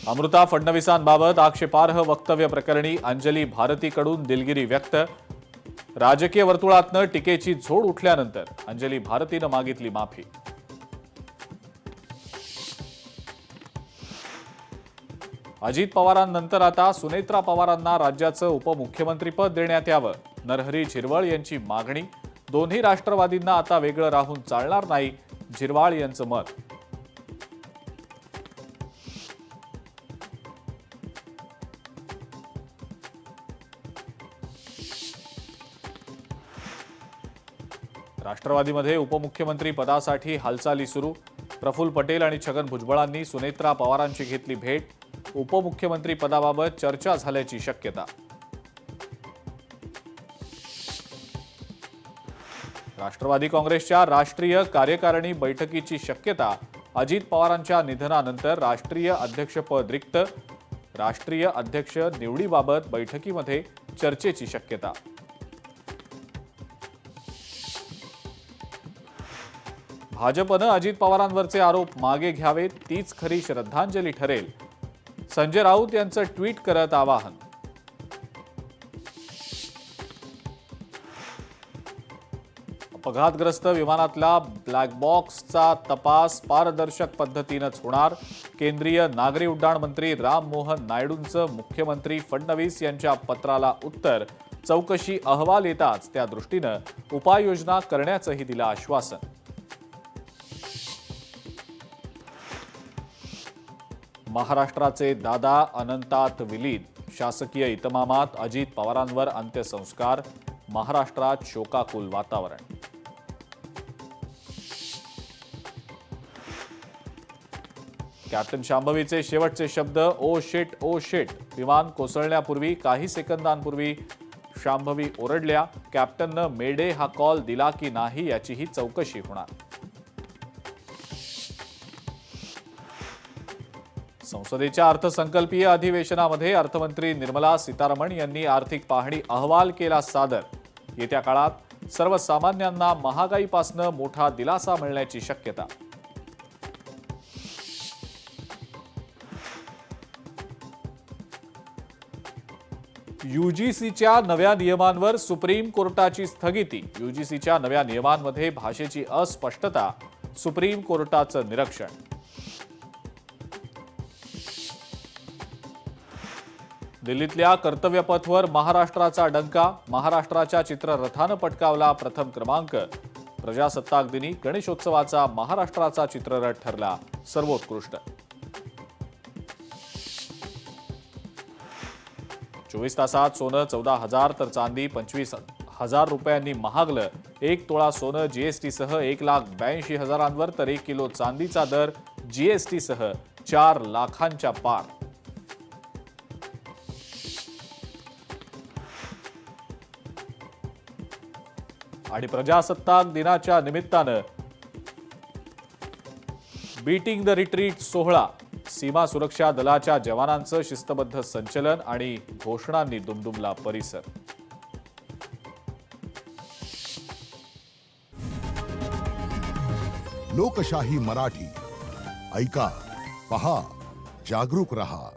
अमृता फडणवीसांबाबत आक्षेपार्ह वक्तव्य प्रकरणी अंजली भारतीकडून दिलगिरी व्यक्त। राजकीय वर्तुळातनं टीकेची झोड उठल्यानंतर अंजली भारतीनं मागितली माफी। अजित पवारांनंतर आता सुनेत्रा पवारांना राज्याचं उपमुख्यमंत्रीपद देण्यात यावं, नरहरी झिरवळ यांची मागणी। दोन्ही राष्ट्रवादींना आता वेगळं राहून चालणार नाही, झिरवाळ यांचं मत। राष्ट्रवादीमध्ये उपमुख्यमंत्री पदासाठी हालचाली सुरू। प्रफुल्ल पटेल आणि छगन भुजबळांनी सुनेत्रा पवारांची घेतली भेट। उपमुख्यमंत्री पदाबाबत चर्चा झाल्याची शक्यता। राष्ट्रवादी काँग्रेसच्या राष्ट्रीय कार्यकारिणी बैठकीची शक्यता। अजित पवारांच्या निधनानंतर राष्ट्रीय अध्यक्षपद रिक्त। राष्ट्रीय अध्यक्ष निवडीबाबत बैठकीमध्ये चर्चेची शक्यता। भाजपनं अजित पवारांवरचे आरोप मागे घ्यावेत, तीच खरी श्रद्धांजली ठरेल, संजय राऊत यांचं ट्विट करत आवाहन। अपघातग्रस्त विमानातला ब्लॅक बॉक्सचा तपास पारदर्शक पद्धतीनंच होणार। केंद्रीय नागरी उड्डाण मंत्री राम मोहन नायडूंचं मुख्यमंत्री फडणवीस यांच्या पत्राला उत्तर। चौकशी अहवाल येताच त्या दृष्टीनं उपाययोजना करण्याचंही दिलं आश्वासन। महाराष्ट्राचे दादा अनंतात विलीन। शासकीय इतमामात अजित पवारांवर अंत्यसंस्कार। महाराष्ट्रात शोकाकुल वातावरण। कॅप्टन शांभवीचे शेवटचे शब्द, ओ शिट ओ शिट। विमान कोसळण्यापूर्वी काही सेकंदांपूर्वी शांभवी ओरडल्या। कॅप्टननं मेडे हा कॉल दिला की नाही याचीही चौकशी होणार। संसदेच्या अर्थसंकल्पीय अधिवेशनामध्ये अर्थमंत्री निर्मला सीतारामन यांनी आर्थिक पाहणी अहवाल केला सादर। येत्या काळात सर्वसामान्यांना महागाईपासून मोठा दिलासा मिळण्याची शक्यता। यूजीसीच्या नव्या नियमांवर सुप्रीम कोर्टाची स्थगिती। यूजीसीच्या नव्या नियमांमध्ये भाषेची अस्पष्टता, सुप्रीम कोर्टाचं निरीक्षण। दिल्लीतल्या कर्तव्यपथवर महाराष्ट्राचा डंका। महाराष्ट्राच्या चित्ररथानं पटकावला प्रथम क्रमांक। प्रजासत्ताक दिनी गणेशोत्सवाचा महाराष्ट्राचा चित्ररथ ठरला सर्वोत्कृष्ट। 24 तासात सोनं 14,000 तर चांदी 25,000 रुपयांनी महागलं। 1 तोळा सोनं जीएसटीसह 1,82,000 तर 1 किलो चांदीचा दर जीएसटीसह 4 लाखांच्या पार। आणि प्रजासत्ताक दिनाच्या निमित्तानं बीटिंग द रिट्रीट सोहळा। सीमा सुरक्षा दलाच्या जवानांचं शिस्तबद्ध संचलन आणि घोषणांनी दुमदुमला परिसर। लोकशाही मराठी ऐका, पहा, जागरूक रहा।